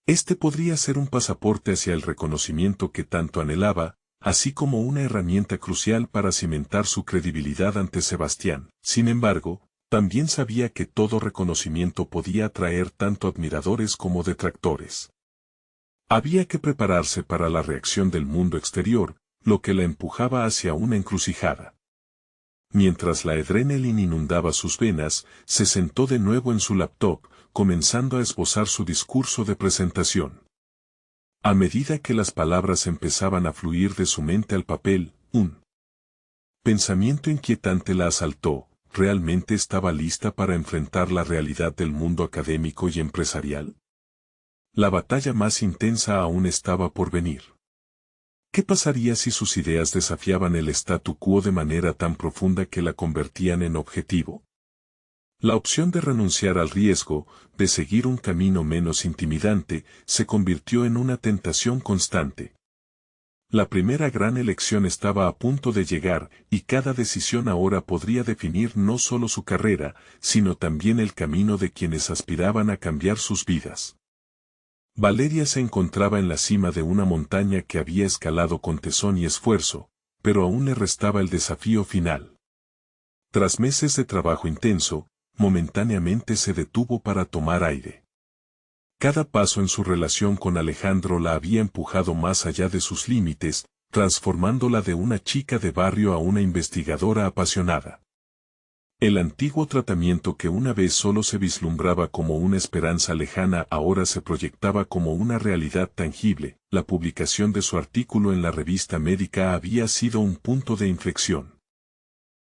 Este podría ser un pasaporte hacia el reconocimiento que tanto anhelaba, así como una herramienta crucial para cimentar su credibilidad ante Sebastián. Sin embargo, también sabía que todo reconocimiento podía atraer tanto admiradores como detractores. Había que prepararse para la reacción del mundo exterior, lo que la empujaba hacia una encrucijada. Mientras la adrenalina inundaba sus venas, se sentó de nuevo en su laptop, comenzando a esbozar su discurso de presentación. A medida que las palabras empezaban a fluir de su mente al papel, un pensamiento inquietante la asaltó. ¿Realmente estaba lista para enfrentar la realidad del mundo académico y empresarial? La batalla más intensa aún estaba por venir. ¿Qué pasaría si sus ideas desafiaban el statu quo de manera tan profunda que la convertían en objetivo? La opción de renunciar al riesgo, de seguir un camino menos intimidante, se convirtió en una tentación constante. La primera gran elección estaba a punto de llegar, y cada decisión ahora podría definir no solo su carrera, sino también el camino de quienes aspiraban a cambiar sus vidas. Valeria se encontraba en la cima de una montaña que había escalado con tesón y esfuerzo, pero aún le restaba el desafío final. Tras meses de trabajo intenso, momentáneamente se detuvo para tomar aire. Cada paso en su relación con Alejandro la había empujado más allá de sus límites, transformándola de una chica de barrio a una investigadora apasionada. El antiguo tratamiento que una vez solo se vislumbraba como una esperanza lejana ahora se proyectaba como una realidad tangible. La publicación de su artículo en la revista médica había sido un punto de inflexión.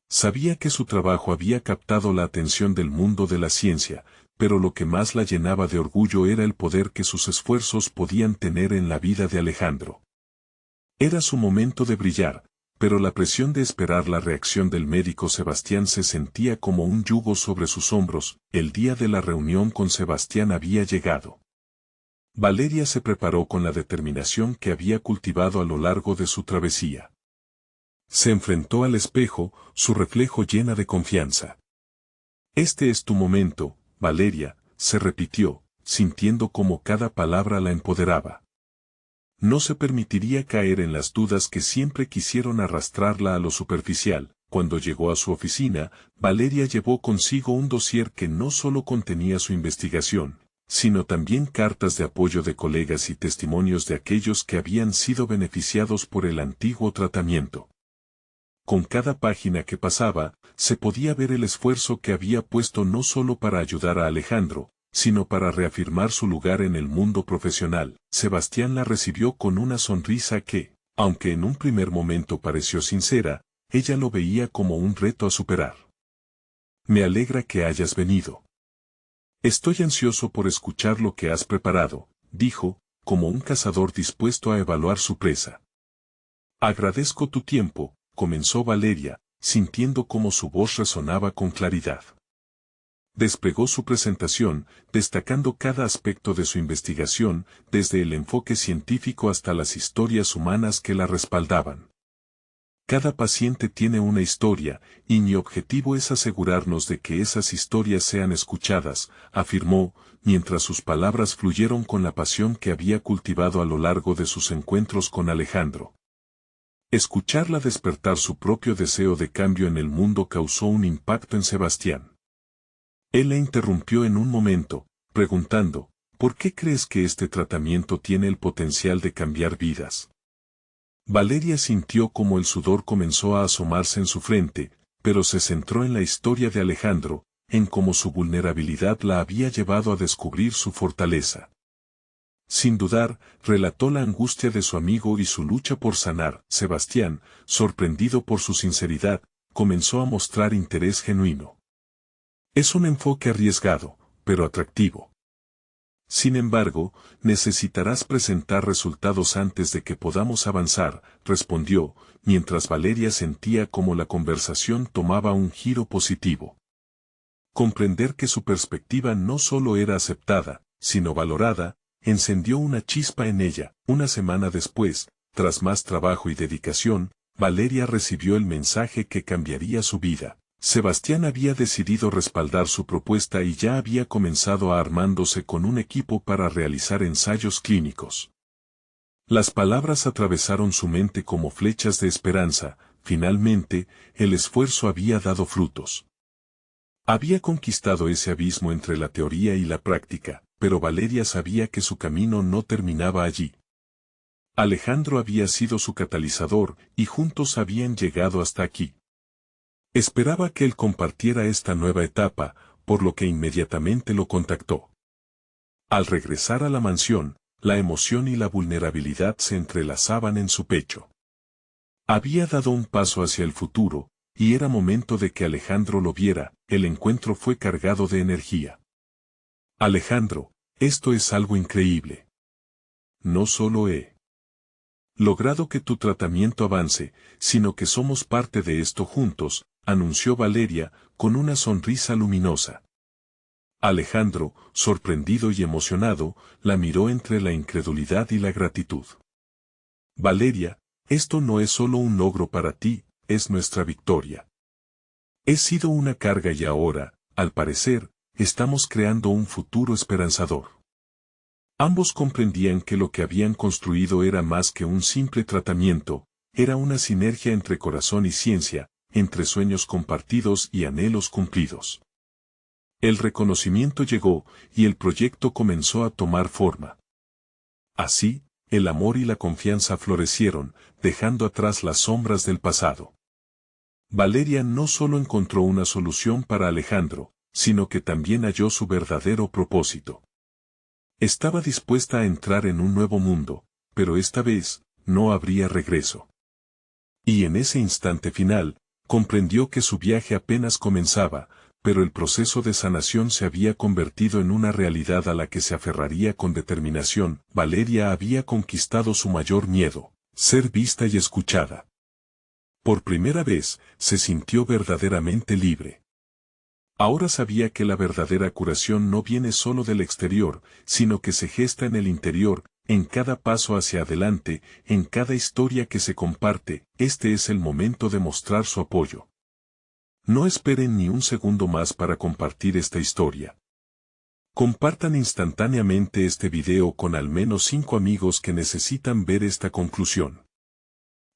Sabía que su trabajo había captado la atención del mundo de la ciencia, pero lo que más la llenaba de orgullo era el poder que sus esfuerzos podían tener en la vida de Alejandro. Era su momento de brillar, pero la presión de esperar la reacción del médico Sebastián se sentía como un yugo sobre sus hombros. El día de la reunión con Sebastián había llegado. Valeria se preparó con la determinación que había cultivado a lo largo de su travesía. Se enfrentó al espejo, su reflejo llena de confianza. «Este es tu momento, Valeria», se repitió, sintiendo como cada palabra la empoderaba. No se permitiría caer en las dudas que siempre quisieron arrastrarla a lo superficial. Cuando llegó a su oficina, Valeria llevó consigo un dossier que no solo contenía su investigación, sino también cartas de apoyo de colegas y testimonios de aquellos que habían sido beneficiados por el antiguo tratamiento. Con cada página que pasaba, se podía ver el esfuerzo que había puesto no solo para ayudar a Alejandro, sino para reafirmar su lugar en el mundo profesional. Sebastián la recibió con una sonrisa que, aunque en un primer momento pareció sincera, ella lo veía como un reto a superar. «Me alegra que hayas venido. Estoy ansioso por escuchar lo que has preparado», dijo, como un cazador dispuesto a evaluar su presa. «Agradezco tu tiempo», comenzó Valeria, sintiendo cómo su voz resonaba con claridad. Desplegó su presentación, destacando cada aspecto de su investigación, desde el enfoque científico hasta las historias humanas que la respaldaban. «Cada paciente tiene una historia, y mi objetivo es asegurarnos de que esas historias sean escuchadas», afirmó, mientras sus palabras fluyeron con la pasión que había cultivado a lo largo de sus encuentros con Alejandro. Escucharla despertar su propio deseo de cambio en el mundo causó un impacto en Sebastián. Él la interrumpió en un momento, preguntando, «¿Por qué crees que este tratamiento tiene el potencial de cambiar vidas?». Valeria sintió como el sudor comenzó a asomarse en su frente, pero se centró en la historia de Alejandro, en cómo su vulnerabilidad la había llevado a descubrir su fortaleza. Sin dudar, relató la angustia de su amigo y su lucha por sanar. Sebastián, sorprendido por su sinceridad, comenzó a mostrar interés genuino. «Es un enfoque arriesgado, pero atractivo. Sin embargo, necesitarás presentar resultados antes de que podamos avanzar», respondió, mientras Valeria sentía como la conversación tomaba un giro positivo. Comprender que su perspectiva no solo era aceptada, sino valorada, encendió una chispa en ella. Una semana después, tras más trabajo y dedicación, Valeria recibió el mensaje que cambiaría su vida. Sebastián había decidido respaldar su propuesta y ya había comenzado a armándose con un equipo para realizar ensayos clínicos. Las palabras atravesaron su mente como flechas de esperanza. Finalmente, el esfuerzo había dado frutos. Había conquistado ese abismo entre la teoría y la práctica, pero Valeria sabía que su camino no terminaba allí. Alejandro había sido su catalizador, y juntos habían llegado hasta aquí. Esperaba que él compartiera esta nueva etapa, por lo que inmediatamente lo contactó. Al regresar a la mansión, la emoción y la vulnerabilidad se entrelazaban en su pecho. Había dado un paso hacia el futuro, y era momento de que Alejandro lo viera. El encuentro fue cargado de energía. «Alejandro, Esto es algo increíble. No solo he logrado que tu tratamiento avance, sino que somos parte de esto juntos, anunció Valeria, con una sonrisa luminosa. Alejandro, sorprendido y emocionado, la miró entre la incredulidad y la gratitud. Valeria, esto no es solo un logro para ti, es nuestra victoria. He sido una carga y ahora, al parecer, estamos creando un futuro esperanzador. Ambos comprendían que lo que habían construido era más que un simple tratamiento, era una sinergia entre corazón y ciencia, entre sueños compartidos y anhelos cumplidos. El reconocimiento llegó, y el proyecto comenzó a tomar forma. Así, el amor y la confianza florecieron, dejando atrás las sombras del pasado. Valeria no solo encontró una solución para Alejandro, sino que también halló su verdadero propósito. Estaba dispuesta a entrar en un nuevo mundo, pero esta vez, no habría regreso. Y en ese instante final, comprendió que su viaje apenas comenzaba, pero el proceso de sanación se había convertido en una realidad a la que se aferraría con determinación. Valeria había conquistado su mayor miedo, ser vista y escuchada. Por primera vez, se sintió verdaderamente libre. Ahora sabía que la verdadera curación no viene solo del exterior, sino que se gesta en el interior, en cada paso hacia adelante, en cada historia que se comparte. Este es el momento de mostrar su apoyo. No esperen ni un segundo más para compartir esta historia. Compartan instantáneamente este video con al menos 5 amigos que necesitan ver esta conclusión.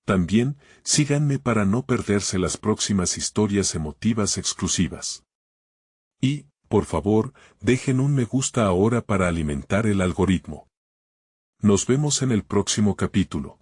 También, síganme para no perderse las próximas historias emotivas exclusivas. Y, por favor, dejen un me gusta ahora para alimentar el algoritmo. Nos vemos en el próximo capítulo.